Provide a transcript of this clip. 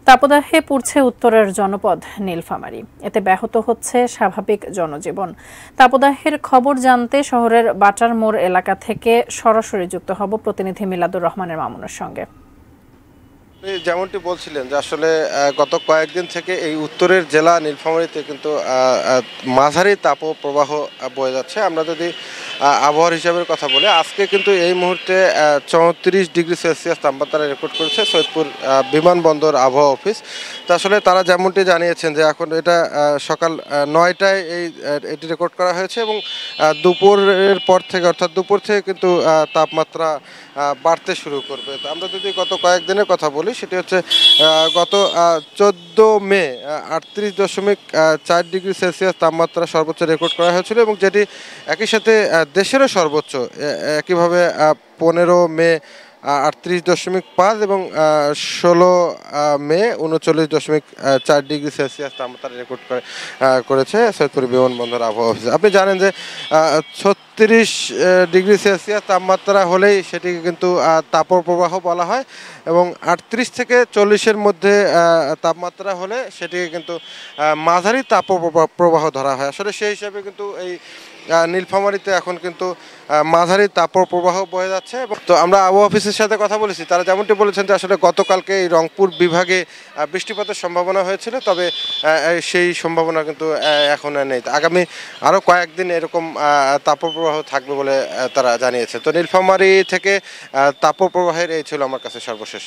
তাপদাহে পুড়ছে উত্তরের জনপদ নীলফামারী। এতে ব্যাহত হচ্ছে স্বাভাবিক জনজীবন। তাপদাহের খবর জানতে শহরের বাটার মোড় এলাকা থেকে সরাসরি যুক্ত হব প্রতিনিধি মিলাদুর রহমানের মামুনের সঙ্গে। যেমনটি বলছিলেন যে আসলে গত কয়েকদিন থেকে এই উত্তরের জেলা নীলফামারীতে কিন্তু মাঝারি তাপপ্রবাহ বয়ে যাচ্ছে। আমরা যদি আবহাওয়ার হিসাবের কথা বলি, আজকে কিন্তু এই মুহূর্তে 34°C তাপমাত্রা রেকর্ড করেছে সৈয়দপুর বিমানবন্দর আবহাওয়া অফিস। তো আসলে তারা যেমনটি জানিয়েছেন যে এখন এটা সকাল 9টায় এটি রেকর্ড করা হয়েছে এবং দুপুরের পর থেকে অর্থাৎ দুপুর থেকে কিন্তু তাপমাত্রা বাড়তে শুরু করবে। তো আমরা যদি গত কয়েকদিনের কথা বলি, সেটি হচ্ছে গত 14 মে 38.4°C তাপমাত্রা সর্বোচ্চ রেকর্ড করা হয়েছিল এবং যেটি একই সাথে দেশেরও সর্বোচ্চ। একইভাবে 15 মে 38.5 এবং 16 মে 39.4°C তাপমাত্রা রেকর্ড করেছে সৈয়দপুর বিমানবন্দর আবহাওয়া অফিস। আপনি জানেন যে 36°C তাপমাত্রা হলেই সেটিকে কিন্তু তাপপ্রবাহ বলা হয় এবং 38 থেকে 40-এর মধ্যে তাপমাত্রা হলে সেটিকে কিন্তু মাঝারি তাপপ্রবাহ ধরা হয়। আসলে সেই হিসাবে কিন্তু এই নীলফামারীতে এখন কিন্তু মাঝারি তাপপ্রবাহ বয়ে যাচ্ছে। তো আমরা আবহাওয়া অফিসের সাথে কথা বলেছি, তারা যেমনটি বলেছেন যে আসলে গতকালকে এই রংপুর বিভাগে বৃষ্টিপাতের সম্ভাবনা হয়েছিল, তবে সেই সম্ভাবনা কিন্তু এখন আর নেই। আগামী আরও কয়েকদিন এরকম তাপপ্রবাহ থাকবে বলে তারা জানিয়েছে। তো নীলফামারী থেকে তাপপ্রবাহের এই ছিল আমার কাছে সর্বশেষ।